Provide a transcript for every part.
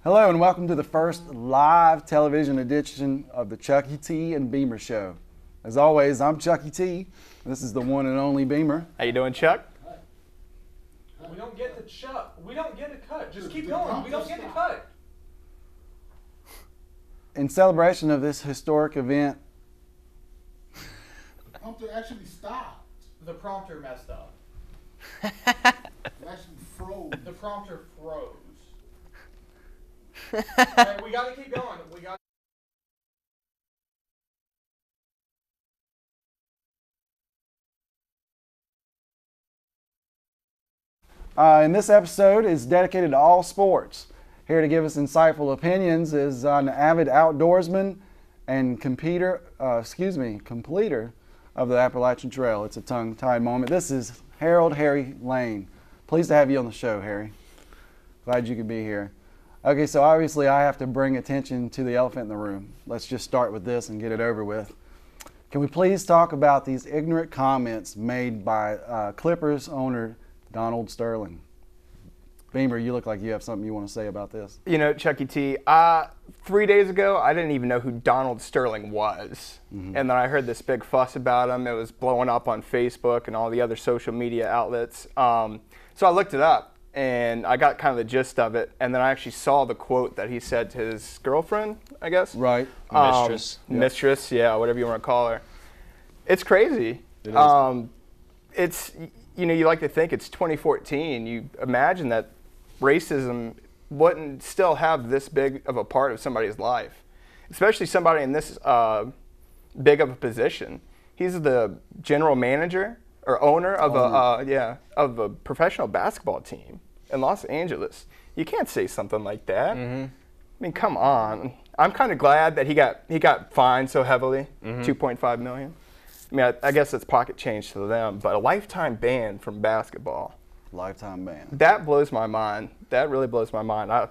Hello and welcome to the first live television edition of the Chucky T and Beamer Show. As always, I'm Chucky T. This is the one and only Beamer. How you doing, Chuck? We don't get to Chuck. We don't get a cut. Just keep going. We don't get a cut. In celebration of this historic event, The prompter actually stopped. The prompter messed up. It actually froze. The prompter froze. All right, we got to keep going. We got. and this episode is dedicated to all sports. Here to give us insightful opinions is an avid outdoorsman and completer of the Appalachian Trail. It's a tongue-tied moment. This is Harold Harry Lane. Pleased to have you on the show, Harry. Glad you could be here. Okay, so obviously I have to bring attention to the elephant in the room. Let's just start with this and get it over with. Can we please talk about these ignorant comments made by Clippers owner Donald Sterling? Beamer, you look like you have something you want to say about this. You know, Chucky T, 3 days ago, I didn't even know who Donald Sterling was. And then I heard this big fuss about him. It was blowing up on Facebook and all the other social media outlets. So I looked it up, and I got kind of the gist of it. And then I actually saw the quote that he said to his girlfriend, I guess. Right. Mistress. Mistress, yeah, whatever you want to call her. It's crazy. It is. It's, you know, you like to think it's 2014. You imagine that racism wouldn't still have this big of a part of somebody's life, especially somebody in this big of a position. He's the general manager or owner of a professional basketball team in Los Angeles. You can't say something like that. I mean, come on. I'm kind of glad that he got fined so heavily, $2.5 million. I mean, I guess it's pocket change to them, but a lifetime ban from basketball. Lifetime ban. That blows my mind. That really blows my mind. I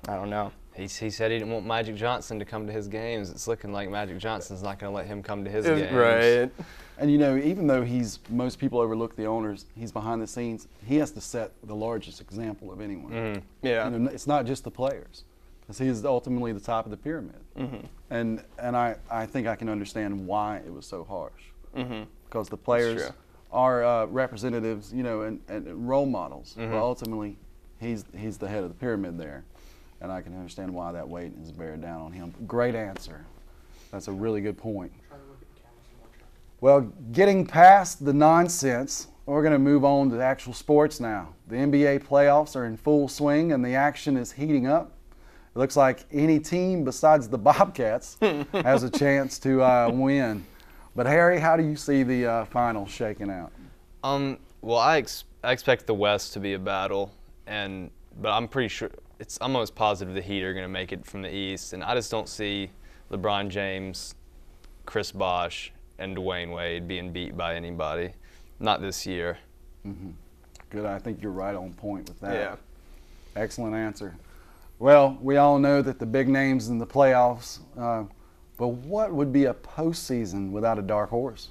don't know. He said he didn't want Magic Johnson to come to his games. It's looking like Magic Johnson's not going to let him come to his games. Right. And you know, even though most people overlook the owners, he's behind the scenes. He has to set the largest example of anyone. Yeah. You know, it's not just the players, because he is ultimately the top of the pyramid. And I think I can understand why it was so harsh. Because the players are representatives, you know, and role models. But ultimately, he's the head of the pyramid there. And I can understand why that weight is bearing down on him. Great answer. That's a really good point. Well, getting past the nonsense, we're going to move on to actual sports now. The NBA playoffs are in full swing and the action is heating up. It looks like any team besides the Bobcats has a chance to win. But Harry, how do you see the finals shaking out? Well, I expect the West to be a battle, but I'm pretty sure I'm almost positive the Heat are going to make it from the East, and I just don't see LeBron James, Chris Bosh, and Dwayne Wade being beat by anybody. Not this year. Good. I think you're right on point with that. Yeah. Excellent answer. Well, we all know that the big names in the playoffs, but what would be a postseason without a dark horse?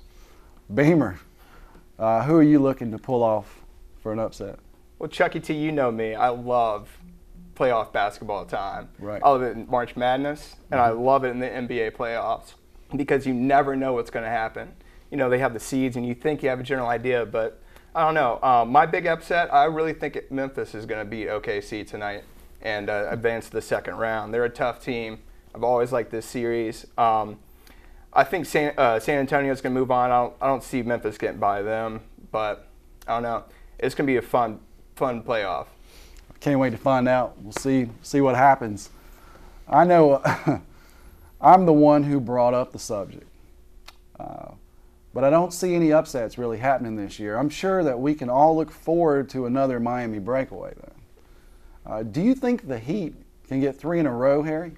Beamer, who are you looking to pull off for an upset? Well, Chucky T, you know me. I love playoff basketball time. Right. I love it in March Madness, and I love it in the NBA playoffs because you never know what's going to happen. You know, they have the seeds, and you think you have a general idea, but I don't know. My big upset, I really think Memphis is going to beat OKC tonight and advance to the second round. They're a tough team. I've always liked this series. I think San Antonio is going to move on. I don't see Memphis getting by them, but I don't know. It's going to be a fun playoff. Can't wait to find out. We'll see what happens. I know I'm the one who brought up the subject, but I don't see any upsets really happening this year. I'm sure that we can all look forward to another Miami breakaway, though. Do you think the Heat can get 3 in a row, Harry?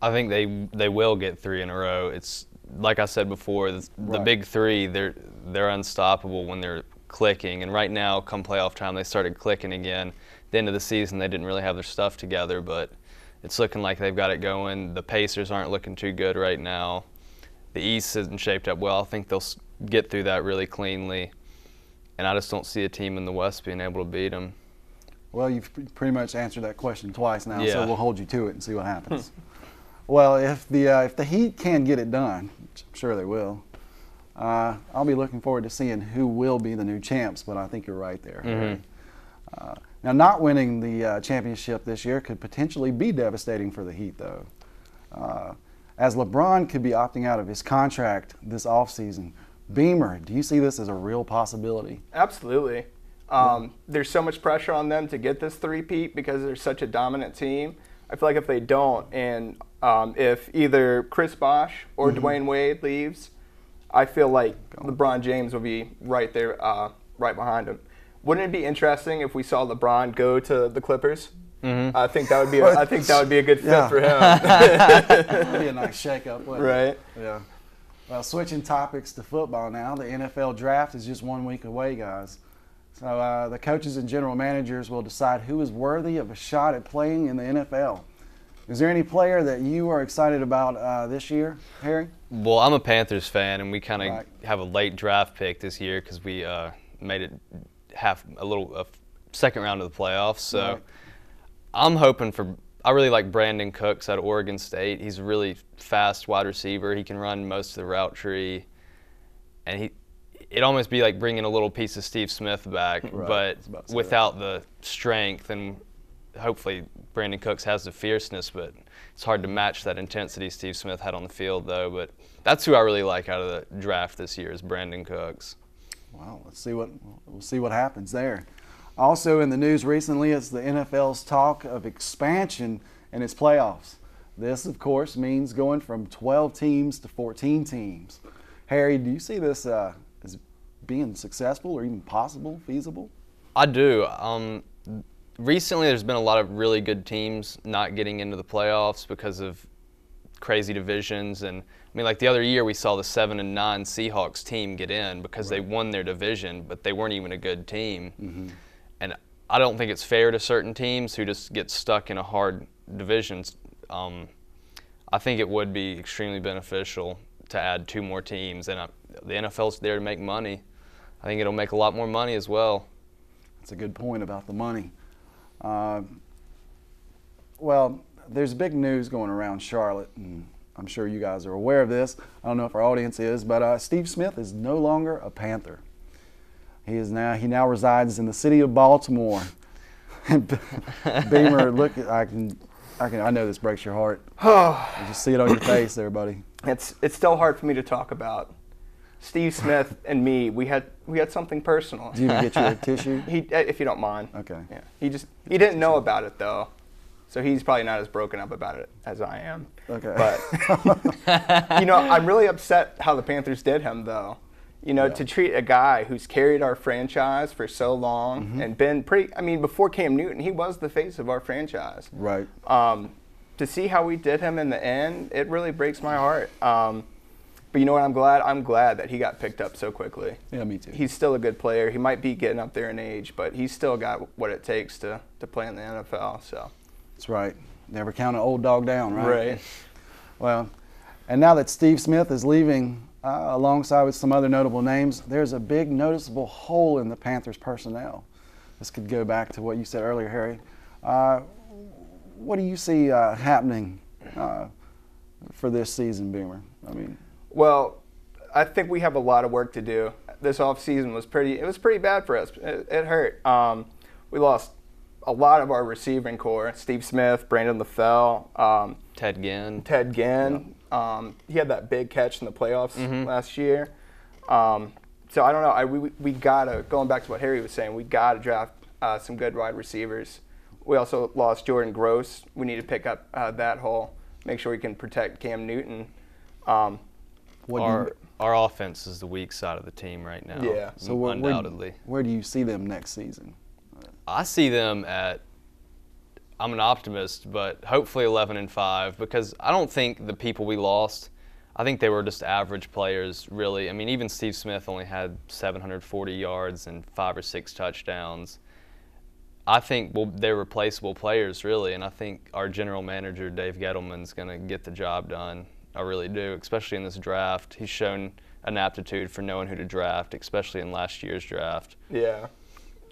I think they will get 3 in a row. It's like I said before, the big three, they're unstoppable when they're clicking. And right now, come playoff time, they started clicking again. At the end of the season, they didn't really have their stuff together, but it's looking like they've got it going. The Pacers aren't looking too good right now. The East isn't shaped up well. I think they'll get through that really cleanly. And I just don't see a team in the West being able to beat them. Well, you've pretty much answered that question twice now, Yeah. so we'll hold you to it and see what happens. Well, if the Heat can get it done, which I'm sure they will, I'll be looking forward to seeing who will be the new champs. But I think you're right there. Mm-hmm. Now, not winning the championship this year could potentially be devastating for the Heat, though. As LeBron could be opting out of his contract this offseason, Beamer, do you see this as a real possibility? Absolutely. There's so much pressure on them to get this three-peat because they're such a dominant team. I feel like if they don't, and if either Chris Bosh or Dwayne Wade leaves, I feel like LeBron James will be right there, right behind him. Wouldn't it be interesting if we saw LeBron go to the Clippers? Mm-hmm. I think that would be a good fit for him. That'd be a nice shakeup, wouldn't it? Right. Yeah. Well, switching topics to football now, the NFL draft is just 1 week away, guys. So the coaches and general managers will decide who is worthy of a shot at playing in the NFL. Is there any player that you are excited about this year, Harry? Well, I'm a Panthers fan, and we kind of Right. have a late draft pick this year because we made it a second round of the playoffs. So Right. I'm hoping for. I really like Brandon Cooks out of Oregon State. He's a really fast wide receiver. He can run most of the route tree, and it'd almost be like bringing a little piece of Steve Smith back, Right. but It's about to say without the strength. And hopefully Brandon Cooks has the fierceness, but it's hard to match that intensity Steve Smith had on the field, though. But that's who I really like out of the draft this year is Brandon Cooks. Well, we'll see what happens there. Also in the news recently is the NFL's talk of expansion in its playoffs. This, of course, means going from 12 teams to 14 teams. Harry, do you see this as being successful or even possible, feasible? I do. Recently, there's been a lot of really good teams not getting into the playoffs because of crazy divisions. And I mean, like the other year, we saw the 7-9 Seahawks team get in because they won their division, but they weren't even a good team. Mm-hmm. And I don't think it's fair to certain teams who just get stuck in a hard division. I think it would be extremely beneficial to add 2 more teams, and the NFL's there to make money. I think it'll make a lot more money as well. That's a good point about the money. Well, there's big news going around Charlotte, and I'm sure you guys are aware of this. I don't know if our audience is, but Steve Smith is no longer a Panther. He now resides in the city of Baltimore. Beamer, look, I know this breaks your heart. You just see it on your face there, buddy. It's still hard for me to talk about. Steve Smith and me, we had something personal. Do you even get your tissue? If you don't mind. Okay. Yeah. He didn't know about it though, so he's probably not as broken up about it as I am. Okay. But I'm really upset how the Panthers did him though. To treat a guy who's carried our franchise for so long and been before Cam Newton, he was the face of our franchise. Right. To see how we did him in the end, it really breaks my heart. But you know what? I'm glad that he got picked up so quickly. Yeah, me too. He's still a good player. He might be getting up there in age, but he's still got what it takes to play in the NFL. So. That's right. Never count an old dog down, right? Right. Well, and now that Steve Smith is leaving alongside with some other notable names, there's a big noticeable hole in the Panthers personnel. This could go back to what you said earlier, Harry. What do you see happening for this season, Beamer? Well, I think we have a lot of work to do. This offseason was pretty bad for us. It hurt. We lost a lot of our receiving core. Steve Smith, Brandon LaFell, Ted Ginn. Yeah. He had that big catch in the playoffs last year. So I don't know. We gotta, going back to what Harry was saying, we gotta draft some good wide receivers. We also lost Jordan Gross. We need to pick up that hole. Make sure we can protect Cam Newton. Our offense is the weak side of the team right now. Yeah. So undoubtedly. Where do you see them next season? I see them I'm an optimist, but hopefully 11-5 because I don't think the people we lost, I think they were just average players, really. Even Steve Smith only had 740 yards and 5 or 6 touchdowns. I think they're replaceable players, really, and I think our general manager, Dave Gettleman's going to get the job done. I really do, especially in this draft. He's shown an aptitude for knowing who to draft, especially in last year's draft. Yeah.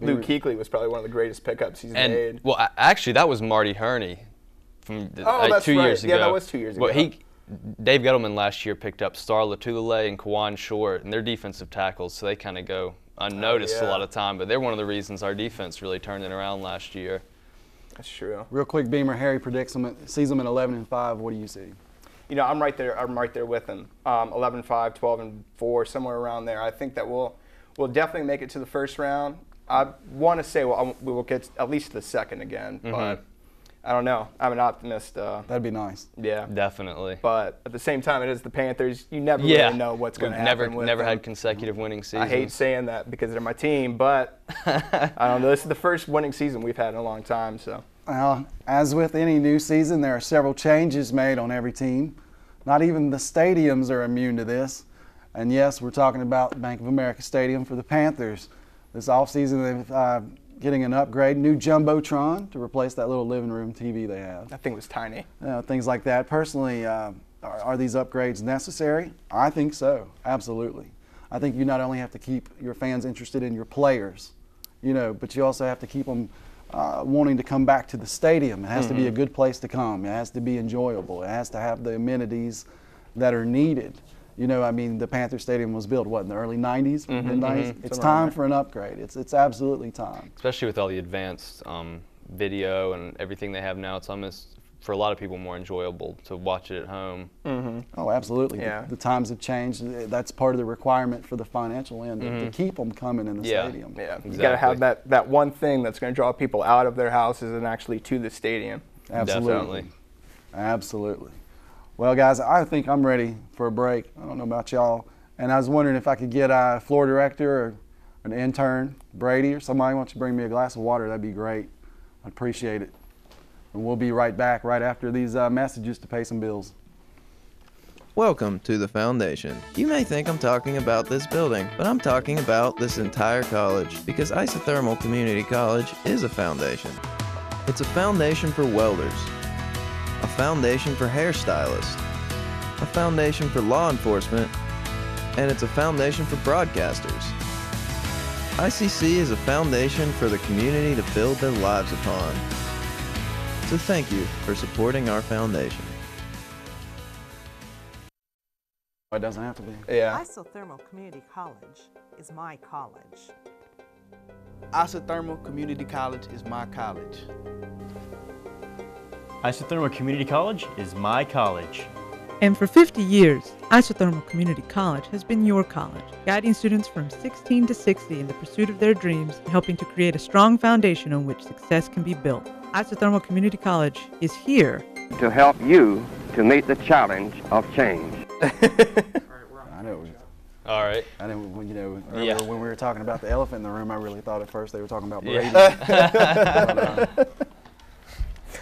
Luke Kuechly was probably one of the greatest pickups he's made. Well, actually, that was Marty Herney from that's 2 years right. ago. Yeah, that was 2 years ago. Well, Dave Gettleman last year picked up Star Latulele and Kawan Short, and they're defensive tackles, so they kind of go unnoticed a lot of time. But they're one of the reasons our defense really turned it around last year. That's true. Real quick, Beamer, Harry predicts sees them at 11-5. What do you see? You know, I'm right there with him. 11-5, 12-4, somewhere around there. I think that we'll definitely make it to the first round. I want to say we will get at least to the second again, but I don't know. I'm an optimist. That'd be nice. Yeah, definitely. But at the same time, it is the Panthers. You never really know what's going to happen. Never had consecutive winning seasons. I hate saying that because they're my team, but I don't know. This is the first winning season we've had in a long time. So. Well, as with any new season, there are several changes made on every team. Not even the stadiums are immune to this. And yes, we're talking about Bank of America Stadium for the Panthers. This offseason, they're getting an upgrade, new Jumbotron to replace that little living room TV they have. That thing was tiny. Things like that. Personally, are these upgrades necessary? I think so, absolutely. I think you not only have to keep your fans interested in your players, but you also have to keep them wanting to come back to the stadium. It has to be a good place to come. It has to be enjoyable. It has to have the amenities that are needed. The Panther Stadium was built, in the early 90s, mid-90s? It's time for an upgrade. It's absolutely time. Especially with all the advanced video and everything they have now, it's almost, for a lot of people, more enjoyable to watch it at home. Oh, absolutely. Yeah. The times have changed. That's part of the requirement for the financial end to keep them coming in the stadium. Yeah, exactly. You got to have that one thing that's going to draw people out of their houses and actually to the stadium. Absolutely. Definitely. Absolutely. Well, guys, I think I'm ready for a break. I don't know about y'all. And I was wondering if I could get a floor director or an intern, Brady or somebody, why don't you bring me a glass of water? That'd be great. I'd appreciate it. And we'll be right back right after these messages to pay some bills. Welcome to the Foundation. You may think I'm talking about this building, but I'm talking about this entire college because Isothermal Community College is a foundation. It's a foundation for welders, a foundation for hairstylists, a foundation for law enforcement, and it's a foundation for broadcasters. ICC is a foundation for the community to build their lives upon. So thank you for supporting our foundation. It doesn't have to be. Yeah. Isothermal Community College is my college. Isothermal Community College is my college. Isothermal Community College is my college. And for 50 years, Isothermal Community College has been your college, guiding students from 16 to 60 in the pursuit of their dreams and helping to create a strong foundation on which success can be built. Isothermal Community College is here to help you to meet the challenge of change. I know. All right. I know, earlier when we were talking about the elephant in the room, I really thought at first they were talking about Brady.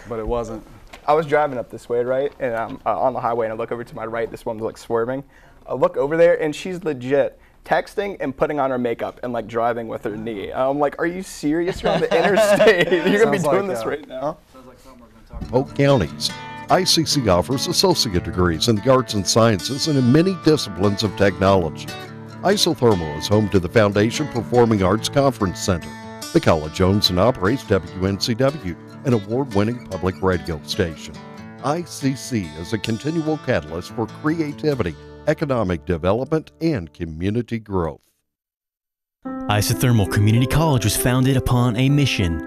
But it wasn't. I was driving up this way, right? And I'm on the highway, and I look over to my right. This woman's like swerving. I look over there, and she's legit texting and putting on her makeup and like driving with her knee. I'm like, are you serious? You're on the interstate. You're going to be doing this right now. Sounds like something we're going to talk about. Polk counties. ICC offers associate degrees in the arts and sciences and in many disciplines of technology. Isothermal is home to the Foundation Performing Arts Conference Center. The college owns and operates WNCW, an award-winning public radio station. ICC is a continual catalyst for creativity, economic development, and community growth. Isothermal Community College was founded upon a mission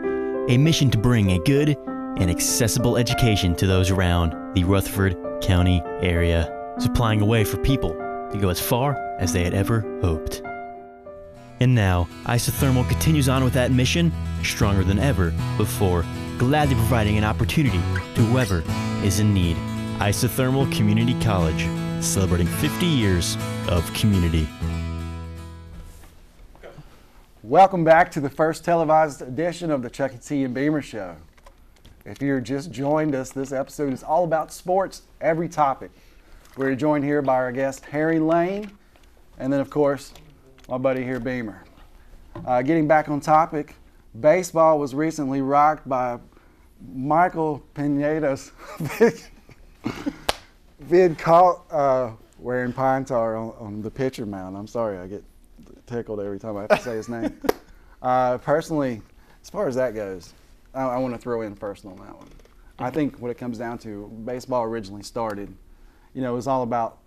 to bring a good and accessible education to those around the Rutherford County area, supplying a way for people to go as far as they had ever hoped. And now, Isothermal continues on with that mission, stronger than ever before, gladly providing an opportunity to whoever is in need. Isothermal Community College, celebrating 50 years of community. Welcome back to the first televised edition of the Chucky T and Beamer Show. If you're just joined us, this episode is all about sports, every topic. We're joined here by our guest, Harry Lane, and then, of course, my buddy here, Beamer. Getting back on topic, baseball was recently rocked by Michael Pineda's vid caught wearing pine tar on the pitcher mound. I'm sorry, I get tickled every time I have to say his name. Personally, as far as that goes, I want to throw in personal on that one. I think what it comes down to, baseball originally started, it was all about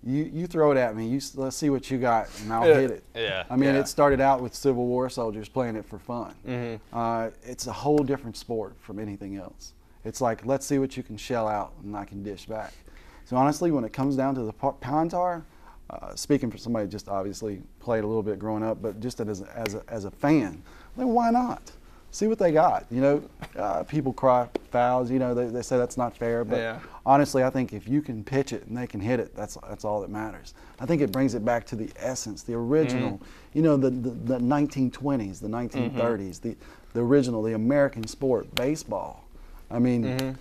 you throw it at me, let's see what you got, and I'll hit it. Yeah. I mean, it started out with Civil War soldiers playing it for fun. It's a whole different sport from anything else. It's like, let's see what you can shell out, and I can dish back. So honestly, when it comes down to the pound tar, speaking for somebody just obviously played a little bit growing up, but just as a fan, then why not? See what they got. People cry fouls. They say that's not fair. But honestly, I think if you can pitch it and they can hit it, that's all that matters. I think it brings it back to the essence, the original. The 1920s, the 1930s, the original, the American sport, baseball. I mean,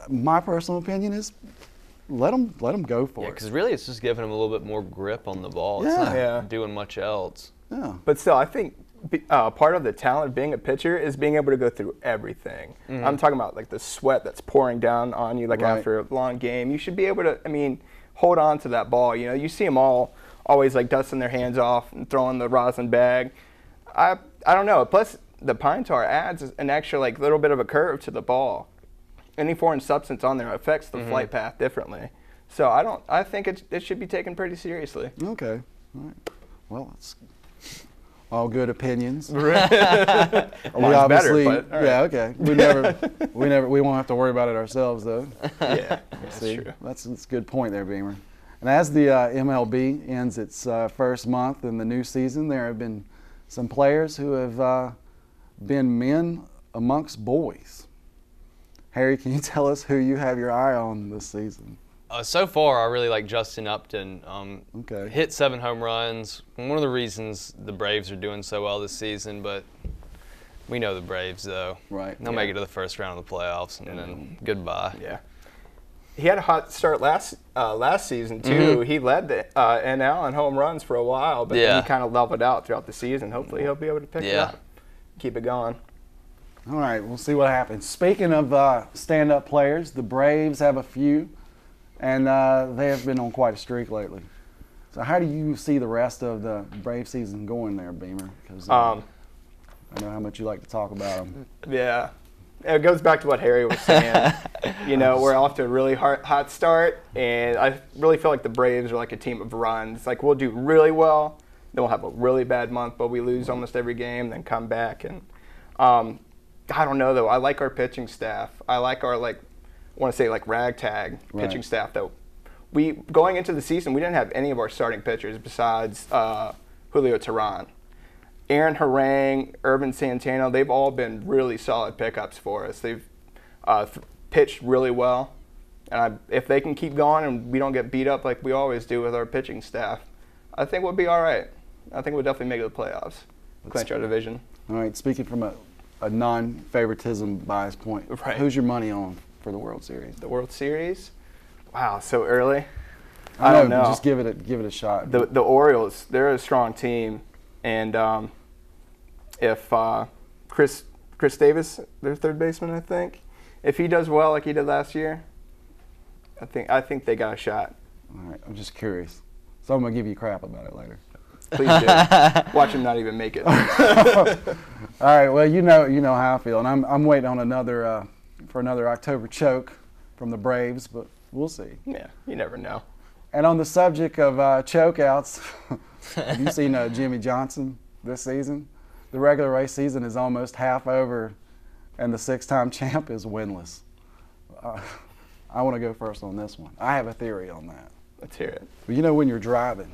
my personal opinion is let them go for it. Because really, it's just giving them a little bit more grip on the ball. It's not doing much else. Yeah. But still, I think part of the talent of being a pitcher is being able to go through everything. I'm talking about like the sweat that's pouring down on you after a long game. You should be able to, hold on to that ball. You see them always like dusting their hands off and throwing the rosin bag. I don't know. Plus, the pine tar adds an extra like little bit of a curve to the ball. Any foreign substance on there affects the flight path differently. So I think it should be taken pretty seriously. Okay. All right. Well, it's all good opinions. We obviously, better, but, yeah, okay. We won't have to worry about it ourselves, though. Yeah, that's true. That's a good point there, Beamer. And as the MLB ends its first month in the new season, there have been some players who have been men amongst boys. Harry, can you tell us who you have your eye on this season? So far, I really like Justin Upton. Okay. Hit 7 home runs. One of the reasons the Braves are doing so well this season, but we know the Braves, though. Right. They'll make it to the first round of the playoffs, and then goodbye. Yeah. He had a hot start last season, too. He led the NL in home runs for a while, but then he kind of leveled out throughout the season. Hopefully he'll be able to pick it up, keep it going. All right, we'll see what happens. Speaking of stand-up players, the Braves have a few, and they have been on quite a streak lately. So how do you see the rest of the Brave season going there, Beamer? Because I know how much you like to talk about them. Yeah. It goes back to what Harry was saying. We're off to a really hot start, and I really feel like the Braves are like a team of runs. Like, we'll do really well, then we'll have a really bad month, but we lose almost every game, then come back. And I don't know, though. I like our pitching staff. I like our, ragtag pitching staff, though. Going into the season, we didn't have any of our starting pitchers besides Julio Teheran. Aaron Harang, Irvin Santana, they've all been really solid pickups for us. They've pitched really well. And if they can keep going and we don't get beat up like we always do with our pitching staff, I think we'll be all right. I think we'll definitely make it to the playoffs, clinch our division. All right, speaking from a non-favoritism bias point, who's your money on for the World Series? The World Series? Wow, so early? I don't know. Just give it a shot. The Orioles, they're a strong team. And if Chris Davis, their third baseman, I think, if he does well like he did last year, I think they got a shot. All right, I'm just curious. So I'm gonna give you crap about it later. Please do. Watch him not even make it. All right. Well, you know how I feel, and I'm waiting on another October choke from the Braves, but we'll see. Yeah, you never know. And on the subject of chokeouts, have you seen Jimmie Johnson this season? The regular race season is almost half over, and the 6-time champ is winless. I want to go first on this one. I have a theory on that. Let's hear it. But when you're driving,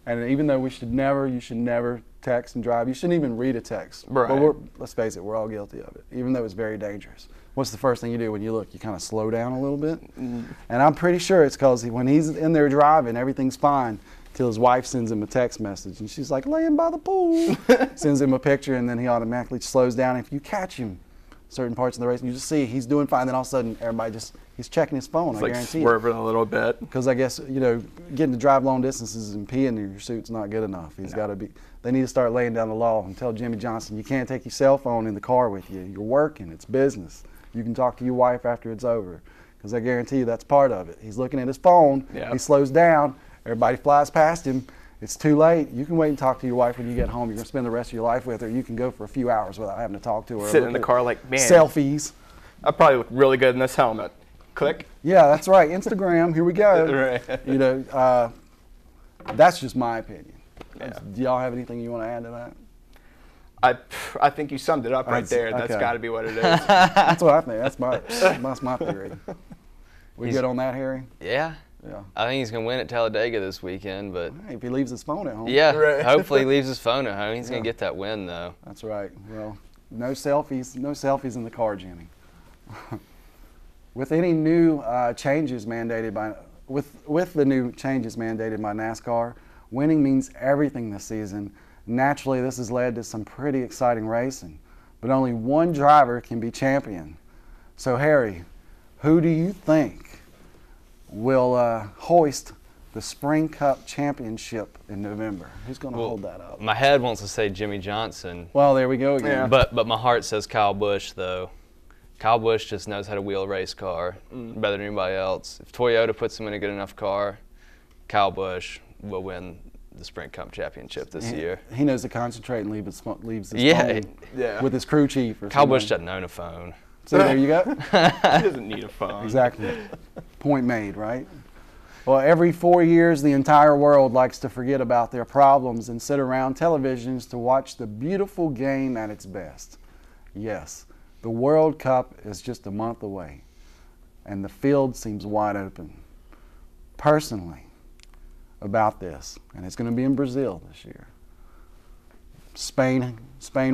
and even though you should never text and drive. You shouldn't even read a text. Right. But let's face it, we're all guilty of it, even though it's very dangerous. What's the first thing you do when you look? You kind of slow down a little bit. And I'm pretty sure it's because when he's in there driving, everything's fine till his wife sends him a text message. And she's like, laying by the pool. Sends him a picture, and then he automatically slows down. If you catch him certain parts of the race, and you just see he's doing fine, then all of a sudden everybody he's checking his phone. It's I like guarantee swerving a little bit. Because I guess, getting to drive long distances and peeing in your suit's not good enough. He's got to be. They need to start laying down the law and tell Jimmie Johnson, you can't take your cell phone in the car with you. You're working. It's business. You can talk to your wife after it's over. Because I guarantee you that's part of it. He's looking at his phone. Yeah. He slows down. Everybody flies past him. It's too late. You can wait and talk to your wife when you get home. You're going to spend the rest of your life with her. You can go for a few hours without having to talk to her. Sit in the car like, man. Selfies. I probably look really good in this helmet. Click. Yeah, that's right. Instagram, here we go. Right. You know, that's just my opinion. Yeah. Do y'all have anything you want to add to that? I think you summed it up right there. That's okay. got to be what it is. That's what I think. That's my theory. We good on that, Harry? Yeah. Yeah. I think he's going to win at Talladega this weekend, but hey, if he leaves his phone at home. Yeah, right. Hopefully he leaves his phone at home. He's going to get that win, though. That's right. Well, no selfies in the car, Jimmy. With any new changes mandated by with the new changes mandated by NASCAR, winning means everything this season. Naturally, this has led to some pretty exciting racing, but only one driver can be champion. So, Harry, who do you think will hoist the Spring Cup Championship in November? Who's going to hold that up? My head wants to say Jimmie Johnson. Well, there we go again. Yeah. But my heart says Kyle Busch, though. Kyle Busch just knows how to wheel a race car better than anybody else. If Toyota puts him in a good enough car, Kyle Busch will win the Sprint Cup Championship this year. He knows to concentrate and leaves his phone with his crew chief. Kyle Busch doesn't own a phone. So there you go. He doesn't need a phone. Exactly. Point made, right? Well, every 4 years, the entire world likes to forget about their problems and sit around televisions to watch the beautiful game at its best. Yes, the World Cup is just a month away, and the field seems wide open. Personally, about this, and it's going to be in Brazil this year. Spain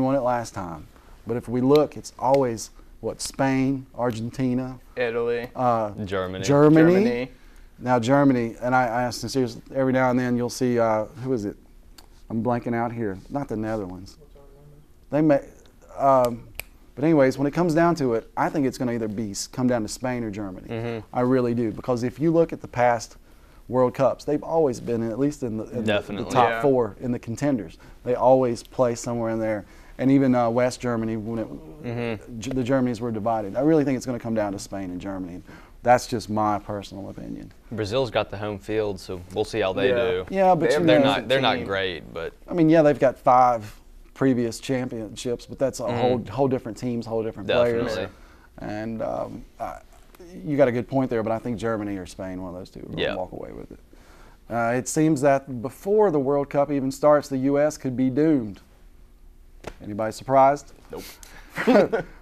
won it last time, but if we look, it's always Spain, Argentina, Italy, Germany. Now Germany, and I sincerely, every now and then you'll see who is it? I'm blanking out here. Not the Netherlands. They may, but anyways, when it comes down to it, I think it's going to either come down to Spain or Germany. Mm-hmm. I really do, because if you look at the past World Cups, they've always been at least in the top four, in the contenders. They always play somewhere in there. And even West Germany, when the Germanys were divided. I really think it's going to come down to Spain and Germany. That's just my personal opinion. Brazil's got the home field, so we'll see how they do. Yeah, but they're not great, but I mean, yeah, they've got 5 previous championships, but that's a whole different teams, whole different players. And you got a good point there, but I think Germany or Spain, one of those two, will walk away with it. It seems that before the World Cup even starts, the U.S. could be doomed. Anybody surprised? Nope.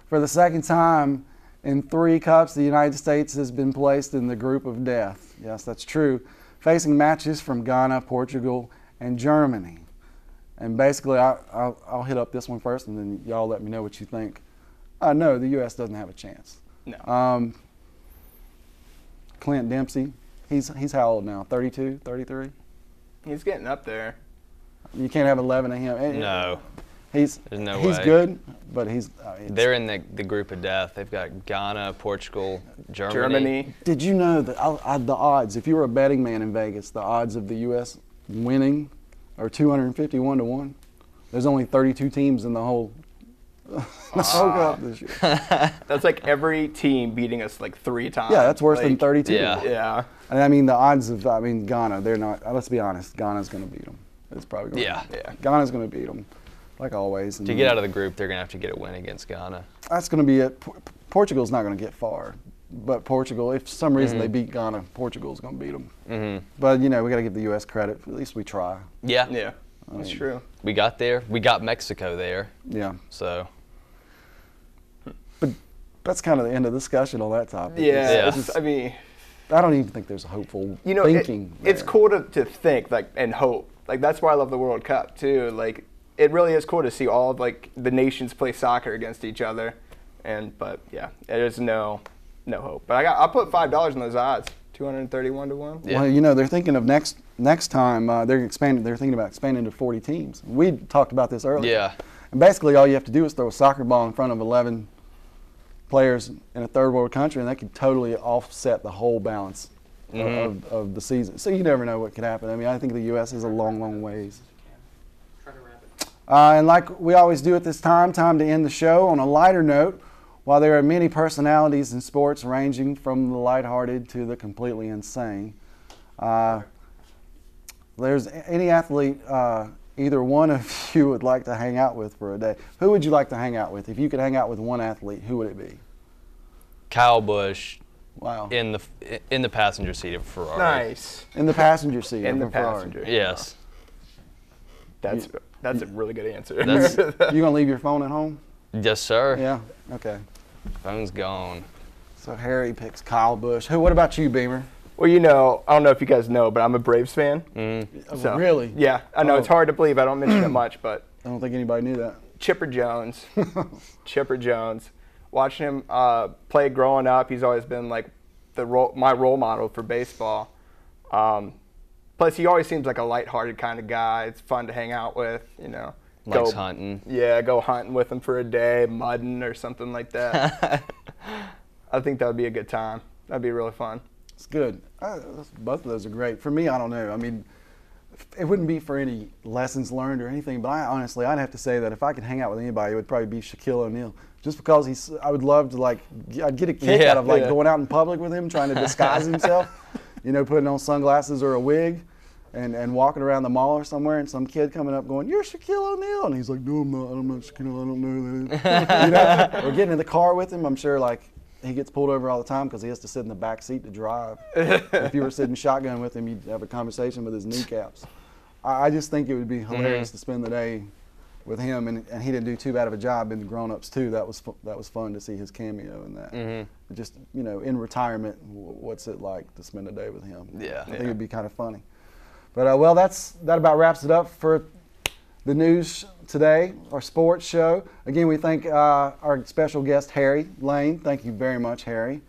For the second time in 3 cups, the United States has been placed in the group of death. Yes, that's true. Facing matches from Ghana, Portugal, and Germany. And basically, I'll hit up this one first, and then y'all let me know what you think. No, the U.S. doesn't have a chance. No. Clint Dempsey, he's how old now? 32, 33? He's getting up there. You can't have 11 of him. No. He's way. good, but they're in the group of death. They've got Ghana, Portugal, Germany. Did you know that the odds, if you were a betting man in Vegas, the odds of the U.S. winning are 251 to 1? There's only 32 teams in the whole cup this year. That's like every team beating us like 3 times. Yeah, that's worse than 32. Yeah. And I mean, the odds of Ghana, they're not. Let's be honest, Ghana's going to beat them. It's probably going to. Yeah. Ghana's going to beat them. Like always. To get out of the group, they're going to have to get a win against Ghana. That's going to be it. Portugal's not going to get far. But Portugal, if for some reason they beat Ghana, Portugal's going to beat them. But, we got to give the U.S. credit. At least we try. Yeah. That's true. We got there. We got Mexico there. Yeah. So. But that's kind of the end of the discussion on that topic. Yeah. I mean, I don't even think there's a hopeful thinking. It's cool to think and hope. That's why I love the World Cup too. It really is cool to see all of the nations play soccer against each other, but yeah, there's no hope. But I'll put $5 on those odds, 231 to 1. Yeah. Well, they're thinking of next time they're thinking about expanding to 40 teams. We talked about this earlier. Yeah. And basically, all you have to do is throw a soccer ball in front of 11 players in a third world country, and that could totally offset the whole balance of the season. So you never know what could happen. I mean, I think the U.S. is a long, long ways. And like we always do at this time to end the show on a lighter note. While there are many personalities in sports ranging from the lighthearted to the completely insane, there's any athlete either one of you would like to hang out with for a day, who would you like to hang out with? If you could hang out with one athlete, who would it be? Kyle Busch. Wow. In the passenger seat of a Ferrari. Nice. In the passenger seat in of the a Ferrari. passenger. Yes. That's a really good answer. You gonna leave your phone at home? Yes, sir. Yeah. Okay. Phone's gone. So Harry picks Kyle Busch. What about you, Beamer? Well, you know, I don't know if you guys know, but I'm a Braves fan. So, really? Yeah, I know it's hard to believe. I don't mention it much, but I don't think anybody knew that. Chipper Jones. Chipper Jones. Watching him play growing up, he's always been like my role model for baseball. Plus, he always seems like a lighthearted kind of guy. It's fun to hang out with, you know. Likes hunting. Yeah, go hunting with him for a day, mudding or something like that. I think that would be a good time. That'd be really fun. It's good. Both of those are great. For me, I don't know. I mean, it wouldn't be for any lessons learned or anything, but honestly, I'd have to say that if I could hang out with anybody, it would probably be Shaquille O'Neal. Just because I would love to, like, I'd get a kick out of, like, going out in public with him, trying to disguise himself, you know, putting on sunglasses or a wig and walking around the mall or somewhere, and some kid coming up going, "You're Shaquille O'Neal," and he's like, "No, I'm not Shaquille, I don't know that." You know? Or getting in the car with him, I'm sure, like, he gets pulled over all the time because he has to sit in the back seat to drive. If you were sitting shotgun with him, you'd have a conversation with his kneecaps. I just think it would be hilarious to spend the day with him, and he didn't do too bad of a job in the grown-ups too. That was fun to see his cameo in that. Just, you know, in retirement, what's it like to spend a day with him? Yeah. I think it'd be kind of funny. But well, that about wraps it up for the news today, our sports show. Again, we thank our special guest, Harry Lane. Thank you very much, Harry,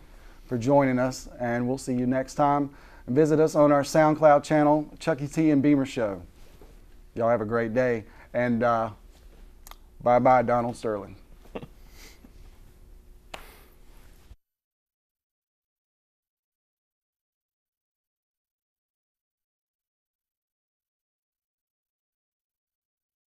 for joining us, and we'll see you next time. And visit us on our SoundCloud channel, Chucky T and Beamer Show. Y'all have a great day, and bye-bye, Donald Sterling.